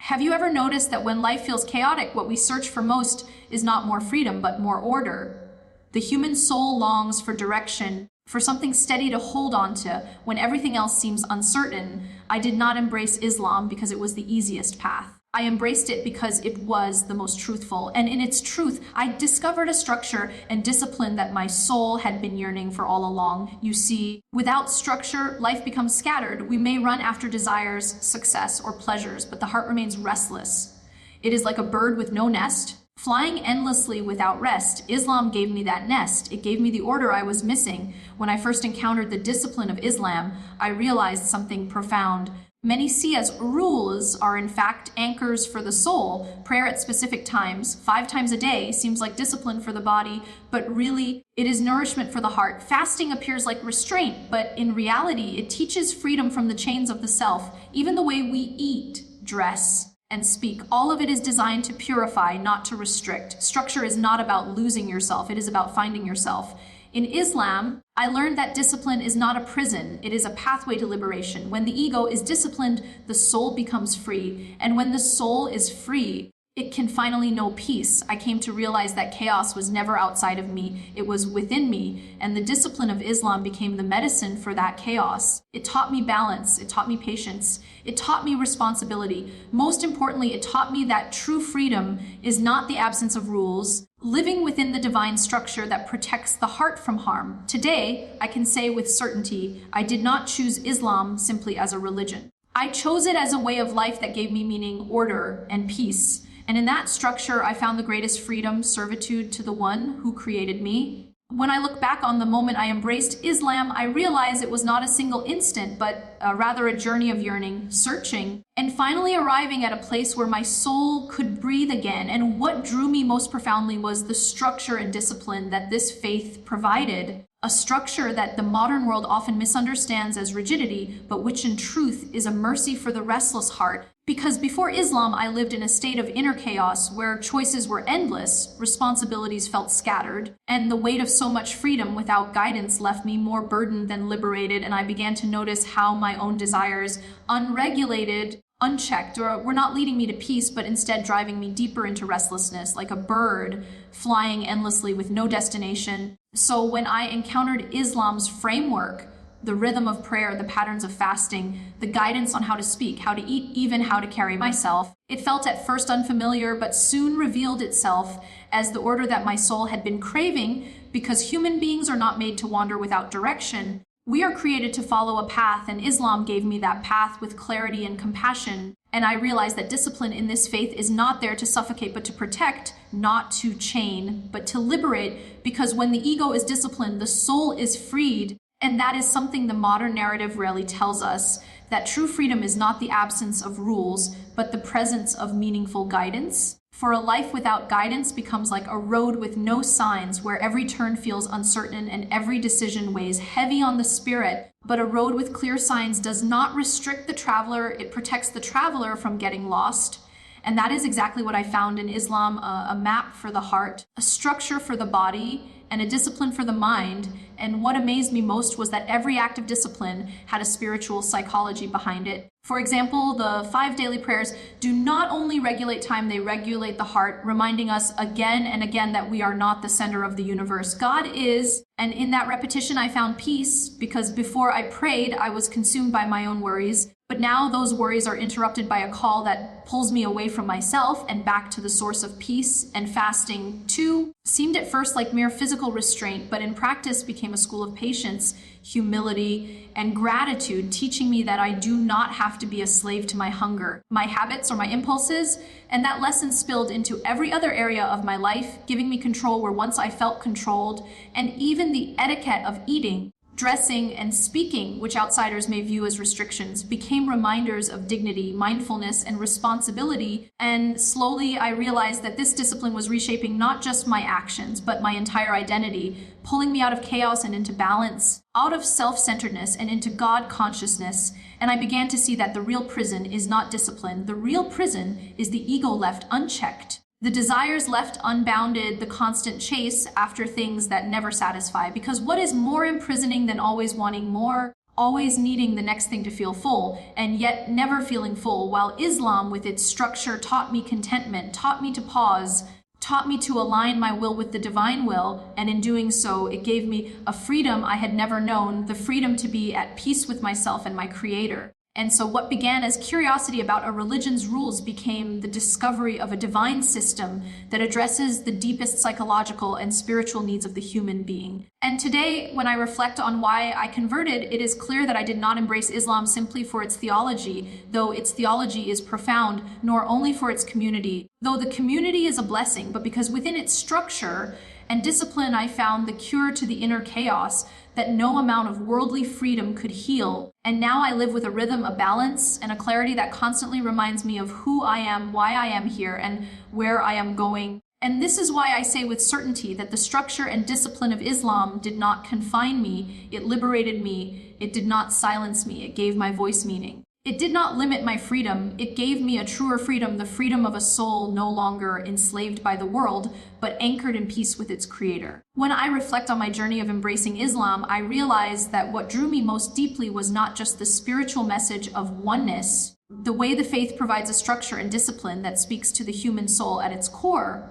Have you ever noticed that when life feels chaotic, what we search for most is not more freedom, but more order? The human soul longs for direction, for something steady to hold on to when everything else seems uncertain. I did not embrace Islam because it was the easiest path. I embraced it because it was the most truthful, and in its truth, I discovered a structure and discipline that my soul had been yearning for all along. You see, without structure, life becomes scattered. We may run after desires, success, or pleasures, but the heart remains restless. It is like a bird with no nest, flying endlessly without rest. Islam gave me that nest. It gave me the order I was missing. When I first encountered the discipline of Islam, I realized something profound. Many see as rules are in fact anchors for the soul. Prayer at specific times, 5 times a day, seems like discipline for the body, but really it is nourishment for the heart. Fasting appears like restraint, but in reality it teaches freedom from the chains of the self. Even the way we eat, dress, and speak, all of it is designed to purify, not to restrict. Structure is not about losing yourself, it is about finding yourself. In Islam, I learned that discipline is not a prison, it is a pathway to liberation. When the ego is disciplined, the soul becomes free. And when the soul is free, it can finally know peace. I came to realize that chaos was never outside of me, it was within me, and the discipline of Islam became the medicine for that chaos. It taught me balance, it taught me patience, it taught me responsibility. Most importantly, it taught me that true freedom is not the absence of rules, living within the divine structure that protects the heart from harm. Today, I can say with certainty, I did not choose Islam simply as a religion. I chose it as a way of life that gave me meaning, order, and peace. And in that structure, I found the greatest freedom, servitude to the one who created me. When I look back on the moment I embraced Islam, I realize it was not a single instant, but rather a journey of yearning, searching, and finally arriving at a place where my soul could breathe again. And what drew me most profoundly was the structure and discipline that this faith provided. A structure that the modern world often misunderstands as rigidity, but which in truth is a mercy for the restless heart. Because before Islam, I lived in a state of inner chaos where choices were endless, responsibilities felt scattered, and the weight of so much freedom without guidance left me more burdened than liberated, and I began to notice how my own desires, unregulated, unchecked, were not leading me to peace, but instead driving me deeper into restlessness, like a bird flying endlessly with no destination. So when I encountered Islam's framework, the rhythm of prayer, the patterns of fasting, the guidance on how to speak, how to eat, even how to carry myself, it felt at first unfamiliar, but soon revealed itself as the order that my soul had been craving, because human beings are not made to wander without direction. We are created to follow a path, and Islam gave me that path with clarity and compassion. And I realized that discipline in this faith is not there to suffocate, but to protect, not to chain, but to liberate, because when the ego is disciplined, the soul is freed. And that is something the modern narrative rarely tells us, that true freedom is not the absence of rules, but the presence of meaningful guidance. For a life without guidance becomes like a road with no signs, where every turn feels uncertain and every decision weighs heavy on the spirit. But a road with clear signs does not restrict the traveler, it protects the traveler from getting lost. And that is exactly what I found in Islam, a map for the heart, a structure for the body, and a discipline for the mind. And what amazed me most was that every act of discipline had a spiritual psychology behind it. For example, the 5 daily prayers do not only regulate time, they regulate the heart, reminding us again and again that we are not the center of the universe. God is, and in that repetition I found peace, because before I prayed, I was consumed by my own worries. But now those worries are interrupted by a call that pulls me away from myself and back to the source of peace. And fasting, too, seemed at first like mere physical restraint, but in practice became a school of patience, humility, and gratitude, teaching me that I do not have to be a slave to my hunger, my habits, or my impulses. And that lesson spilled into every other area of my life, giving me control where once I felt controlled, and even the etiquette of eating, dressing, and speaking, which outsiders may view as restrictions, became reminders of dignity, mindfulness, and responsibility. And slowly I realized that this discipline was reshaping not just my actions, but my entire identity, pulling me out of chaos and into balance, out of self-centeredness and into God consciousness. And I began to see that the real prison is not discipline. The real prison is the ego left unchecked. The desires left unbounded, the constant chase after things that never satisfy. Because what is more imprisoning than always wanting more, always needing the next thing to feel full, and yet never feeling full, while Islam, with its structure, taught me contentment, taught me to pause, taught me to align my will with the divine will, and in doing so, it gave me a freedom I had never known, the freedom to be at peace with myself and my Creator. And so what began as curiosity about a religion's rules became the discovery of a divine system that addresses the deepest psychological and spiritual needs of the human being. And today, when I reflect on why I converted, it is clear that I did not embrace Islam simply for its theology, though its theology is profound, nor only for its community, though the community is a blessing, but because within its structure and discipline I found the cure to the inner chaos that no amount of worldly freedom could heal. And now I live with a rhythm, a balance, and a clarity that constantly reminds me of who I am, why I am here, and where I am going. And this is why I say with certainty that the structure and discipline of Islam did not confine me, it liberated me, it did not silence me, it gave my voice meaning. It did not limit my freedom, it gave me a truer freedom, the freedom of a soul no longer enslaved by the world, but anchored in peace with its Creator. When I reflect on my journey of embracing Islam, I realize that what drew me most deeply was not just the spiritual message of oneness, the way the faith provides a structure and discipline that speaks to the human soul at its core.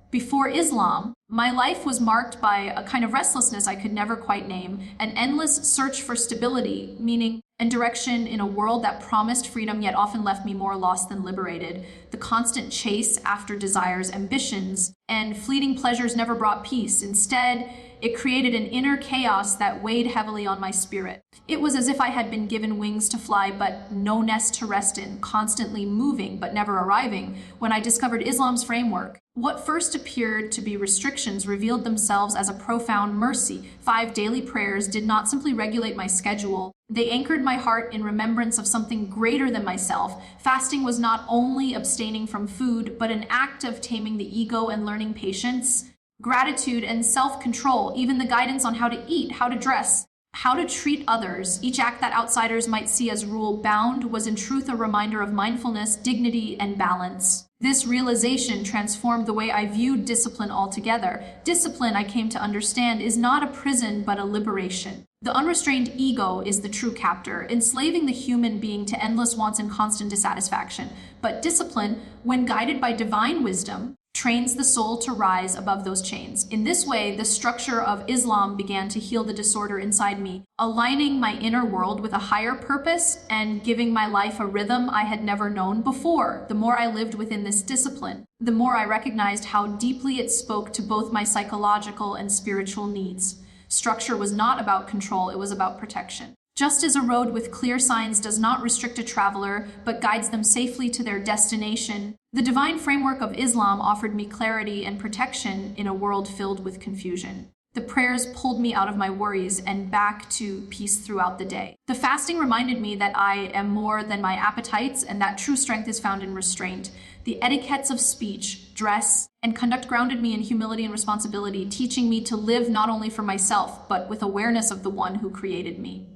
Before Islam, my life was marked by a kind of restlessness I could never quite name, an endless search for stability, meaning and direction in a world that promised freedom yet often left me more lost than liberated. The constant chase after desires, ambitions, and fleeting pleasures never brought peace. Instead, it created an inner chaos that weighed heavily on my spirit. It was as if I had been given wings to fly, but no nest to rest in, constantly moving but never arriving, when I discovered Islam's framework. What first appeared to be restrictions revealed themselves as a profound mercy. 5 daily prayers did not simply regulate my schedule. They anchored my heart in remembrance of something greater than myself. Fasting was not only abstaining from food, but an act of taming the ego and learning patience, gratitude, and self-control, even the guidance on how to eat, how to dress, how to treat others. Each act that outsiders might see as rule-bound was in truth a reminder of mindfulness, dignity, and balance. This realization transformed the way I viewed discipline altogether. Discipline, I came to understand, is not a prison but a liberation. The unrestrained ego is the true captor, enslaving the human being to endless wants and constant dissatisfaction. But discipline, when guided by divine wisdom, trains the soul to rise above those chains. In this way, the structure of Islam began to heal the disorder inside me, aligning my inner world with a higher purpose and giving my life a rhythm I had never known before. The more I lived within this discipline, the more I recognized how deeply it spoke to both my psychological and spiritual needs. Structure was not about control, it was about protection. Just as a road with clear signs does not restrict a traveler, but guides them safely to their destination, the divine framework of Islam offered me clarity and protection in a world filled with confusion. The prayers pulled me out of my worries and back to peace throughout the day. The fasting reminded me that I am more than my appetites and that true strength is found in restraint. The etiquettes of speech, dress, and conduct grounded me in humility and responsibility, teaching me to live not only for myself, but with awareness of the one who created me.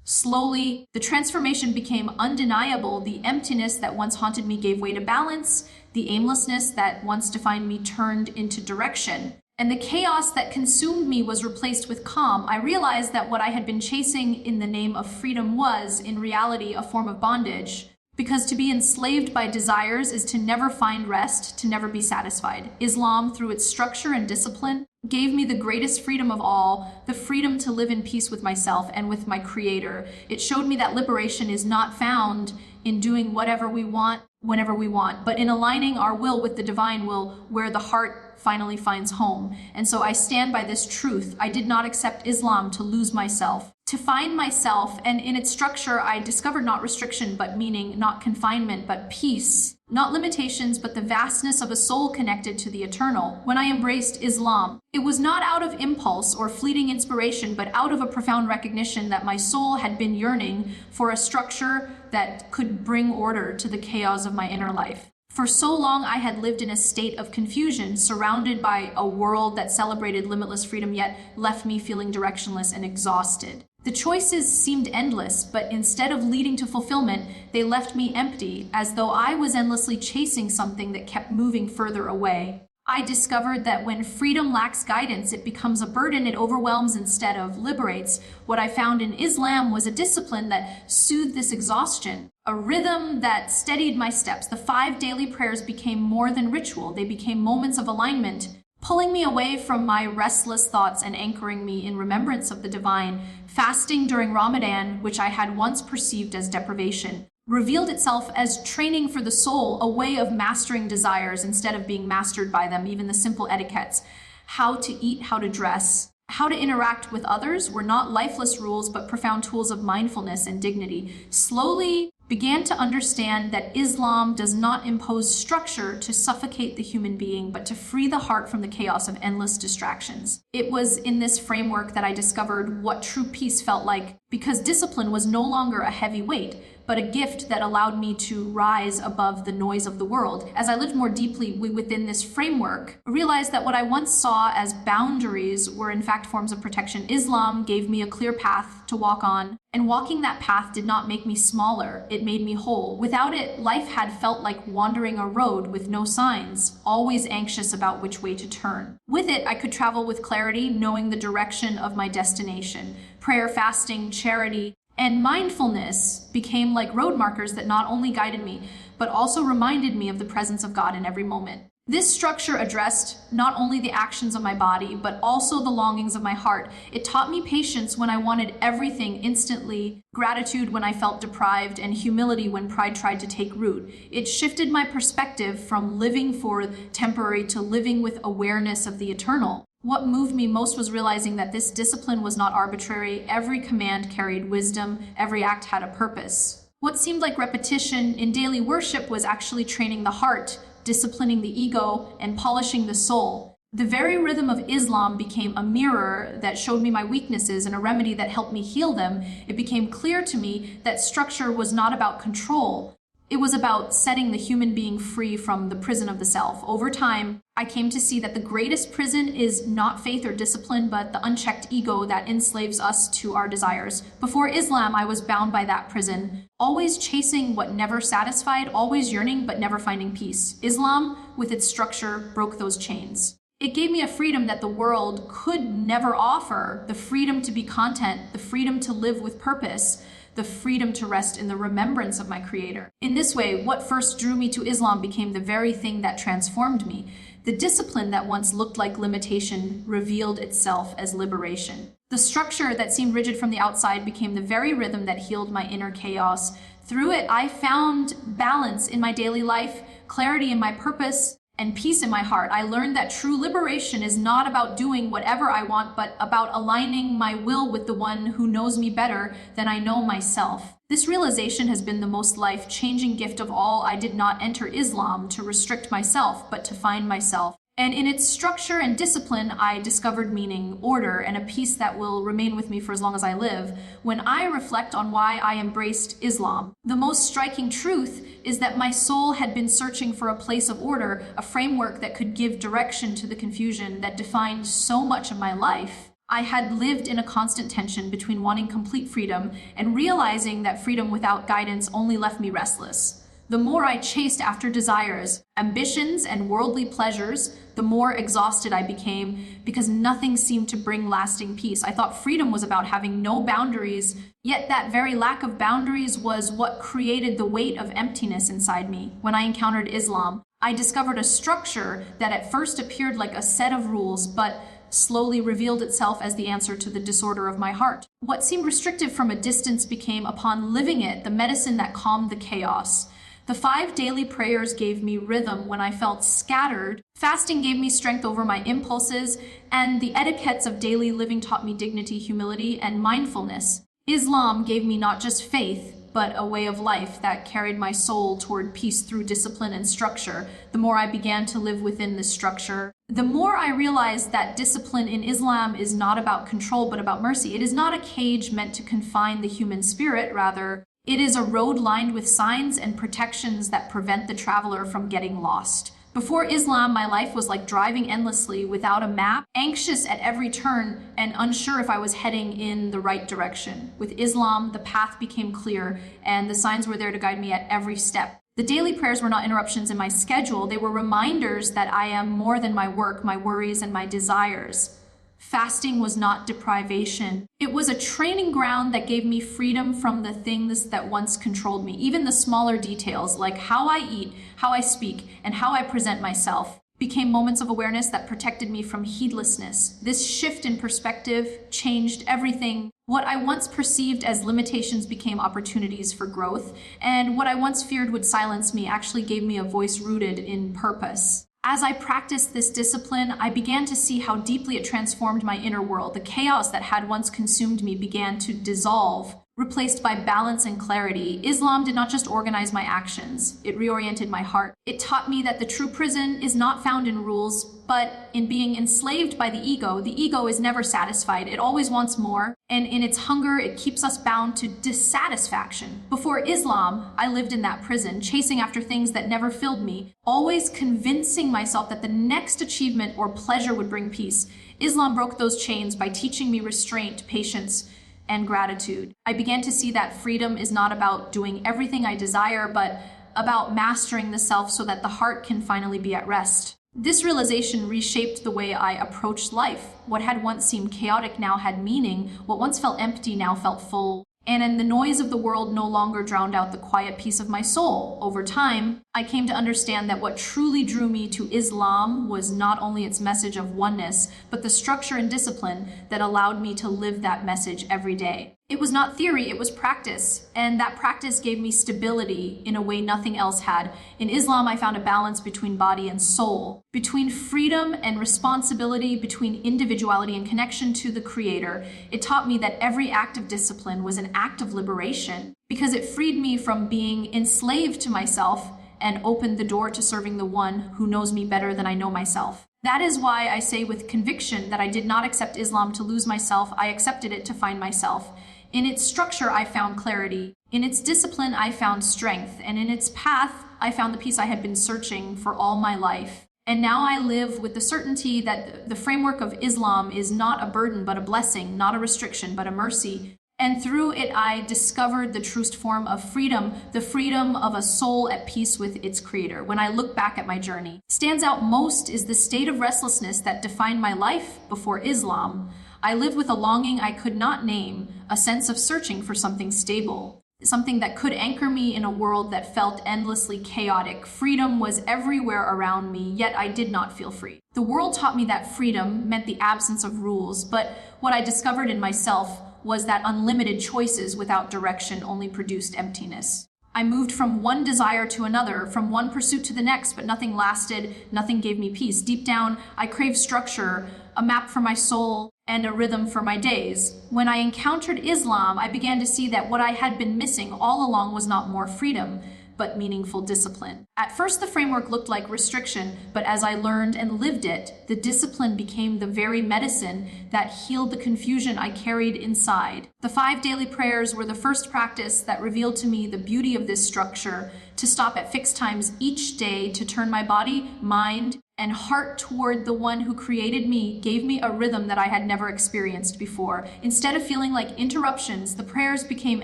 Slowly, the transformation became undeniable. The emptiness that once haunted me gave way to balance. The aimlessness that once defined me turned into direction. And the chaos that consumed me was replaced with calm. I realized that what I had been chasing in the name of freedom was, in reality, a form of bondage. Because to be enslaved by desires is to never find rest, to never be satisfied. Islam, through its structure and discipline, gave me the greatest freedom of all, the freedom to live in peace with myself and with my Creator. It showed me that liberation is not found in doing whatever we want, whenever we want, but in aligning our will with the divine will, where the heart finally finds home. And so I stand by this truth. I did not accept Islam to lose myself, to find myself, and in its structure I discovered not restriction but meaning, not confinement but peace, not limitations but the vastness of a soul connected to the eternal. When I embraced Islam, it was not out of impulse or fleeting inspiration, but out of a profound recognition that my soul had been yearning for a structure that could bring order to the chaos of my inner life. For so long, I had lived in a state of confusion, surrounded by a world that celebrated limitless freedom, yet left me feeling directionless and exhausted. The choices seemed endless, but instead of leading to fulfillment, they left me empty, as though I was endlessly chasing something that kept moving further away. I discovered that when freedom lacks guidance, it becomes a burden, it overwhelms instead of liberates. What I found in Islam was a discipline that soothed this exhaustion, a rhythm that steadied my steps. The 5 daily prayers became more than ritual. They became moments of alignment, pulling me away from my restless thoughts and anchoring me in remembrance of the divine. Fasting during Ramadan, which I had once perceived as deprivation, revealed itself as training for the soul, a way of mastering desires instead of being mastered by them. Even the simple etiquettes, how to eat, how to dress, how to interact with others, were not lifeless rules, but profound tools of mindfulness and dignity. Slowly began to understand that Islam does not impose structure to suffocate the human being, but to free the heart from the chaos of endless distractions. It was in this framework that I discovered what true peace felt like, because discipline was no longer a heavy weight, but a gift that allowed me to rise above the noise of the world. As I lived more deeply within this framework, I realized that what I once saw as boundaries were in fact forms of protection. Islam gave me a clear path to walk on, and walking that path did not make me smaller, it made me whole. Without it, life had felt like wandering a road with no signs, always anxious about which way to turn. With it, I could travel with clarity, knowing the direction of my destination. Prayer, fasting, charity, and mindfulness became like road markers that not only guided me, but also reminded me of the presence of God in every moment. This structure addressed not only the actions of my body, but also the longings of my heart. It taught me patience when I wanted everything instantly, gratitude when I felt deprived, and humility when pride tried to take root. It shifted my perspective from living for temporary to living with awareness of the eternal. What moved me most was realizing that this discipline was not arbitrary. Every command carried wisdom. Every act had a purpose. What seemed like repetition in daily worship was actually training the heart, disciplining the ego, and polishing the soul. The very rhythm of Islam became a mirror that showed me my weaknesses and a remedy that helped me heal them. It became clear to me that structure was not about control. It was about setting the human being free from the prison of the self. Over time, I came to see that the greatest prison is not faith or discipline, but the unchecked ego that enslaves us to our desires. Before Islam, I was bound by that prison, always chasing what never satisfied, always yearning but never finding peace. Islam, with its structure, broke those chains. It gave me a freedom that the world could never offer, the freedom to be content, the freedom to live with purpose, the freedom to rest in the remembrance of my Creator. In this way, what first drew me to Islam became the very thing that transformed me. The discipline that once looked like limitation revealed itself as liberation. The structure that seemed rigid from the outside became the very rhythm that healed my inner chaos. Through it, I found balance in my daily life, clarity in my purpose, and peace in my heart. I learned that true liberation is not about doing whatever I want, but about aligning my will with the one who knows me better than I know myself. This realization has been the most life-changing gift of all. I did not enter Islam to restrict myself, but to find myself. And in its structure and discipline, I discovered meaning, order, and a peace that will remain with me for as long as I live. When I reflect on why I embraced Islam, the most striking truth is that my soul had been searching for a place of order, a framework that could give direction to the confusion that defined so much of my life. I had lived in a constant tension between wanting complete freedom and realizing that freedom without guidance only left me restless. The more I chased after desires, ambitions, and worldly pleasures, the more exhausted I became because nothing seemed to bring lasting peace. I thought freedom was about having no boundaries, yet that very lack of boundaries was what created the weight of emptiness inside me. When I encountered Islam, I discovered a structure that at first appeared like a set of rules, but slowly revealed itself as the answer to the disorder of my heart. What seemed restrictive from a distance became, upon living it, the medicine that calmed the chaos. The 5 daily prayers gave me rhythm when I felt scattered. Fasting gave me strength over my impulses, and the etiquettes of daily living taught me dignity, humility, and mindfulness. Islam gave me not just faith, but a way of life that carried my soul toward peace through discipline and structure. The more I began to live within this structure, the more I realized that discipline in Islam is not about control, but about mercy. It is not a cage meant to confine the human spirit, rather, it is a road lined with signs and protections that prevent the traveler from getting lost. Before Islam, my life was like driving endlessly without a map, anxious at every turn and unsure if I was heading in the right direction. With Islam, the path became clear and the signs were there to guide me at every step. The daily prayers were not interruptions in my schedule. They were reminders that I am more than my work, my worries, and my desires. Fasting was not deprivation. It was a training ground that gave me freedom from the things that once controlled me. Even the smaller details, like how I eat, how I speak, and how I present myself, became moments of awareness that protected me from heedlessness. This shift in perspective changed everything. What I once perceived as limitations became opportunities for growth, and what I once feared would silence me actually gave me a voice rooted in purpose. As I practiced this discipline, I began to see how deeply it transformed my inner world. The chaos that had once consumed me began to dissolve, replaced by balance and clarity. Islam did not just organize my actions, it reoriented my heart. It taught me that the true prison is not found in rules, but in being enslaved by the ego. The ego is never satisfied. It always wants more, and in its hunger, it keeps us bound to dissatisfaction. Before Islam, I lived in that prison, chasing after things that never filled me, always convincing myself that the next achievement or pleasure would bring peace. Islam broke those chains by teaching me restraint, patience, and gratitude. I began to see that freedom is not about doing everything I desire, but about mastering the self so that the heart can finally be at rest. This realization reshaped the way I approached life. What had once seemed chaotic now had meaning. What once felt empty now felt full. And the noise of the world no longer drowned out the quiet peace of my soul. Over time, I came to understand that what truly drew me to Islam was not only its message of oneness, but the structure and discipline that allowed me to live that message every day. It was not theory, it was practice, and that practice gave me stability in a way nothing else had. In Islam, I found a balance between body and soul, between freedom and responsibility, between individuality and connection to the Creator. It taught me that every act of discipline was an act of liberation, because it freed me from being enslaved to myself and opened the door to serving the one who knows me better than I know myself. That is why I say with conviction that I did not accept Islam to lose myself, I accepted it to find myself. In its structure, I found clarity. In its discipline, I found strength. And in its path, I found the peace I had been searching for all my life. And now I live with the certainty that the framework of Islam is not a burden, but a blessing, not a restriction, but a mercy. And through it, I discovered the truest form of freedom, the freedom of a soul at peace with its Creator. When I look back at my journey, stands out most is the state of restlessness that defined my life before Islam. I lived with a longing I could not name, a sense of searching for something stable, something that could anchor me in a world that felt endlessly chaotic. Freedom was everywhere around me, yet I did not feel free. The world taught me that freedom meant the absence of rules, but what I discovered in myself was that unlimited choices without direction only produced emptiness. I moved from one desire to another, from one pursuit to the next, but nothing lasted, nothing gave me peace. Deep down, I craved structure, a map for my soul, and a rhythm for my days. When I encountered Islam, I began to see that what I had been missing all along was not more freedom, but meaningful discipline. At first, the framework looked like restriction, but as I learned and lived it, the discipline became the very medicine that healed the confusion I carried inside. The 5 daily prayers were the first practice that revealed to me the beauty of this structure, to stop at fixed times each day, to turn my body, mind, and heart toward the one who created me, gave me a rhythm that I had never experienced before. Instead of feeling like interruptions, the prayers became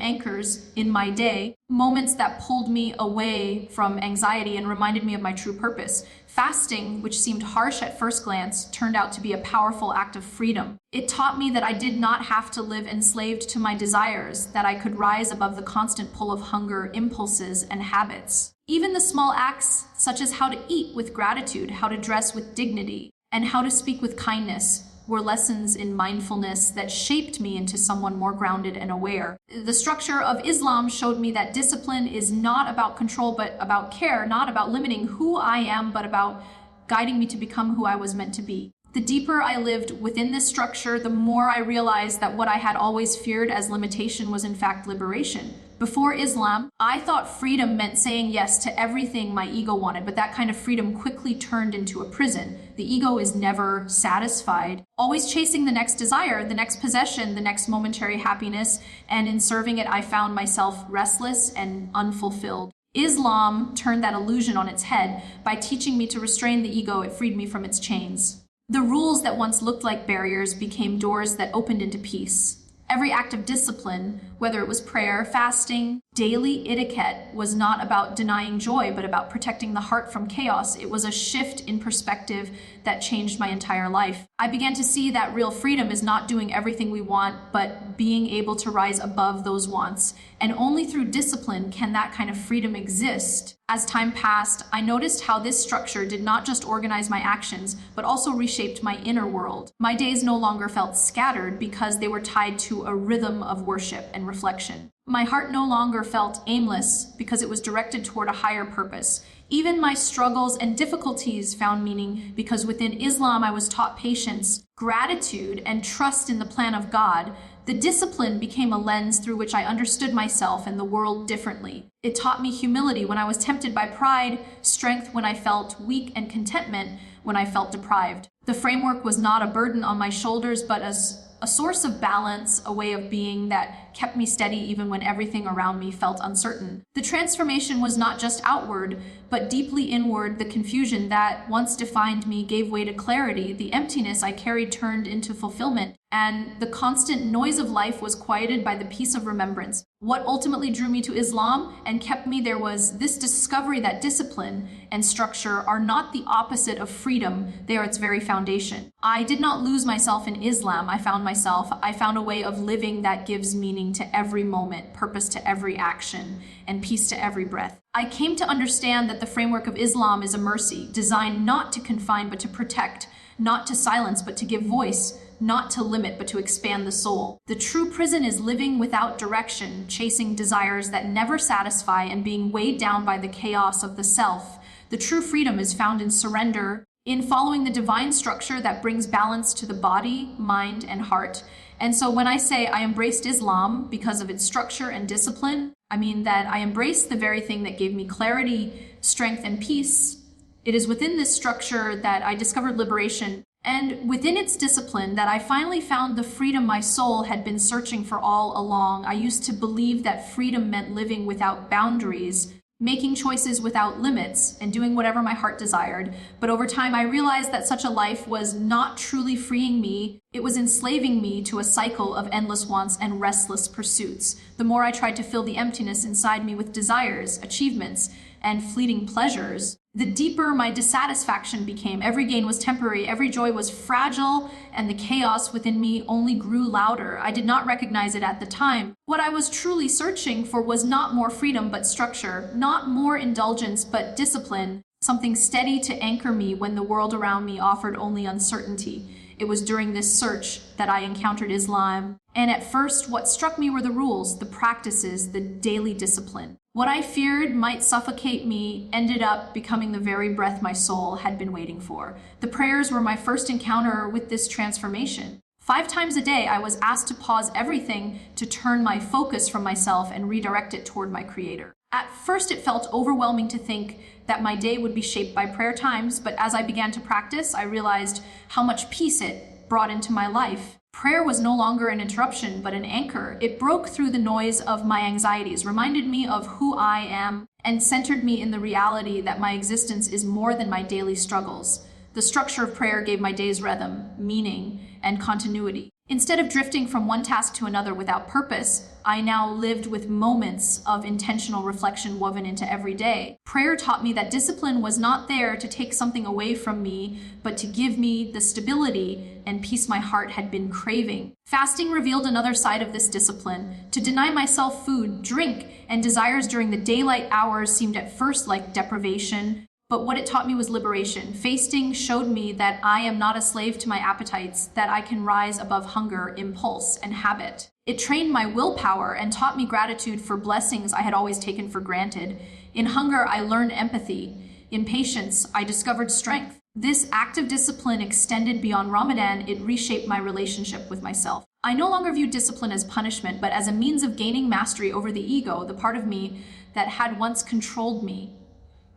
anchors in my day, moments that pulled me away from anxiety and reminded me of my true purpose. Fasting, which seemed harsh at first glance, turned out to be a powerful act of freedom. It taught me that I did not have to live enslaved to my desires, that I could rise above the constant pull of hunger, impulses, and habits. Even the small acts, such as how to eat with gratitude, how to dress with dignity, and how to speak with kindness, were lessons in mindfulness that shaped me into someone more grounded and aware. The structure of Islam showed me that discipline is not about control, but about care, not about limiting who I am, but about guiding me to become who I was meant to be. The deeper I lived within this structure, the more I realized that what I had always feared as limitation was in fact liberation. Before Islam, I thought freedom meant saying yes to everything my ego wanted, but that kind of freedom quickly turned into a prison. The ego is never satisfied, always chasing the next desire, the next possession, the next momentary happiness, and in serving it, I found myself restless and unfulfilled. Islam turned that illusion on its head. By teaching me to restrain the ego, it freed me from its chains. The rules that once looked like barriers became doors that opened into peace. Every act of discipline, whether it was prayer, fasting, daily etiquette was not about denying joy, but about protecting the heart from chaos. It was a shift in perspective that changed my entire life. I began to see that real freedom is not doing everything we want, but being able to rise above those wants. And only through discipline can that kind of freedom exist. As time passed, I noticed how this structure did not just organize my actions, but also reshaped my inner world. My days no longer felt scattered because they were tied to a rhythm of worship and reflection. My heart no longer felt aimless because it was directed toward a higher purpose. Even my struggles and difficulties found meaning because within Islam I was taught patience, gratitude, and trust in the plan of God. The discipline became a lens through which I understood myself and the world differently. It taught me humility when I was tempted by pride, strength when I felt weak, and contentment when I felt deprived. The framework was not a burden on my shoulders, but as a source of balance, a way of being that kept me steady even when everything around me felt uncertain. The transformation was not just outward, but deeply inward. The confusion that once defined me gave way to clarity. The emptiness I carried turned into fulfillment, and the constant noise of life was quieted by the peace of remembrance. What ultimately drew me to Islam and kept me there was this discovery that discipline and structure are not the opposite of freedom, they are its very foundation. I did not lose myself in Islam. I found myself. I found a way of living that gives meaning to every moment, purpose to every action, and peace to every breath. I came to understand that the framework of Islam is a mercy, designed not to confine but to protect, not to silence but to give voice, not to limit but to expand the soul. The true prison is living without direction, chasing desires that never satisfy, and being weighed down by the chaos of the self. The true freedom is found in surrender, in following the divine structure that brings balance to the body, mind, and heart. And so when I say I embraced Islam because of its structure and discipline, I mean that I embraced the very thing that gave me clarity, strength, and peace. It is within this structure that I discovered liberation, and within its discipline that I finally found the freedom my soul had been searching for all along. I used to believe that freedom meant living without boundaries, making choices without limits, and doing whatever my heart desired. But over time, I realized that such a life was not truly freeing me. It was enslaving me to a cycle of endless wants and restless pursuits. The more I tried to fill the emptiness inside me with desires, achievements, and fleeting pleasures, the deeper my dissatisfaction became. Every gain was temporary, every joy was fragile, and the chaos within me only grew louder. I did not recognize it at the time. What I was truly searching for was not more freedom but structure, not more indulgence but discipline, something steady to anchor me when the world around me offered only uncertainty. It was during this search that I encountered Islam. And at first, what struck me were the rules, the practices, the daily discipline. What I feared might suffocate me ended up becoming the very breath my soul had been waiting for. The prayers were my first encounter with this transformation. 5 times a day, I was asked to pause everything to turn my focus from myself and redirect it toward my Creator. At first, it felt overwhelming to think that my day would be shaped by prayer times, but as I began to practice, I realized how much peace it brought into my life. Prayer was no longer an interruption, but an anchor. It broke through the noise of my anxieties, reminded me of who I am, and centered me in the reality that my existence is more than my daily struggles. The structure of prayer gave my days rhythm, meaning, and continuity. Instead of drifting from one task to another without purpose, I now lived with moments of intentional reflection woven into every day. Prayer taught me that discipline was not there to take something away from me, but to give me the stability and peace my heart had been craving. Fasting revealed another side of this discipline. To deny myself food, drink, and desires during the daylight hours seemed at first like deprivation, but what it taught me was liberation. Fasting showed me that I am not a slave to my appetites, that I can rise above hunger, impulse, and habit. It trained my willpower and taught me gratitude for blessings I had always taken for granted. In hunger, I learned empathy. In patience, I discovered strength. This active discipline extended beyond Ramadan. It reshaped my relationship with myself. I no longer view discipline as punishment, but as a means of gaining mastery over the ego, the part of me that had once controlled me.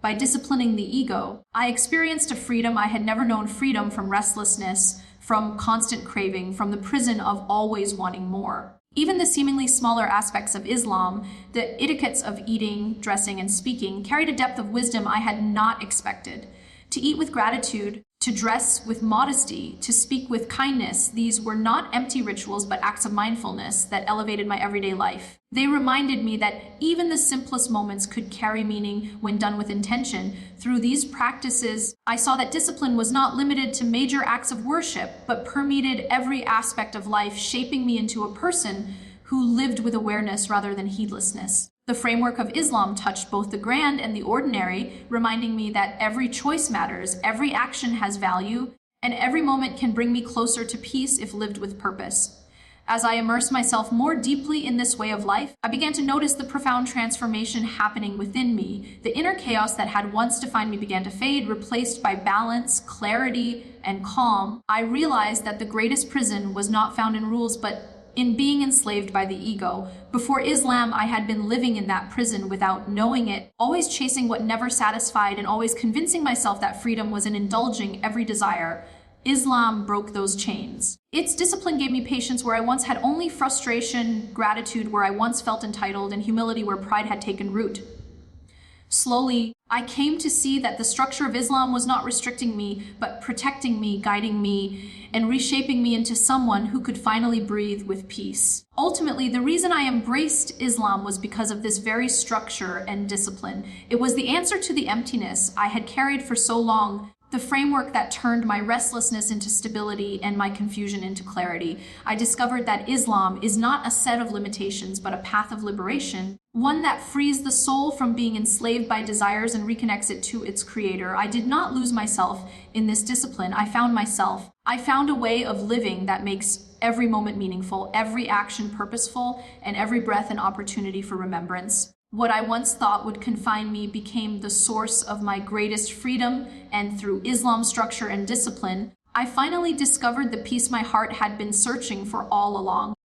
By disciplining the ego, I experienced a freedom I had never known, freedom from restlessness, from constant craving, from the prison of always wanting more. Even the seemingly smaller aspects of Islam, the etiquettes of eating, dressing, and speaking, carried a depth of wisdom I had not expected. To eat with gratitude, to dress with modesty, to speak with kindness. These were not empty rituals, but acts of mindfulness that elevated my everyday life. They reminded me that even the simplest moments could carry meaning when done with intention. Through these practices, I saw that discipline was not limited to major acts of worship, but permeated every aspect of life, shaping me into a person who lived with awareness rather than heedlessness. The framework of Islam touched both the grand and the ordinary, reminding me that every choice matters, every action has value, and every moment can bring me closer to peace if lived with purpose. As I immersed myself more deeply in this way of life, I began to notice the profound transformation happening within me. The inner chaos that had once defined me began to fade, replaced by balance, clarity, and calm. I realized that the greatest prison was not found in rules, but in being enslaved by the ego. Before Islam, I had been living in that prison without knowing it, always chasing what never satisfied and always convincing myself that freedom was in indulging every desire. Islam broke those chains. Its discipline gave me patience where I once had only frustration, gratitude where I once felt entitled, and humility where pride had taken root. Slowly, I came to see that the structure of Islam was not restricting me, but protecting me, guiding me, and reshaping me into someone who could finally breathe with peace. Ultimately, the reason I embraced Islam was because of this very structure and discipline. It was the answer to the emptiness I had carried for so long, the framework that turned my restlessness into stability and my confusion into clarity. I discovered that Islam is not a set of limitations, but a path of liberation, one that frees the soul from being enslaved by desires and reconnects it to its creator. I did not lose myself in this discipline. I found myself. I found a way of living that makes every moment meaningful, every action purposeful, and every breath an opportunity for remembrance. What I once thought would confine me became the source of my greatest freedom, and through Islam's structure and discipline, I finally discovered the peace my heart had been searching for all along.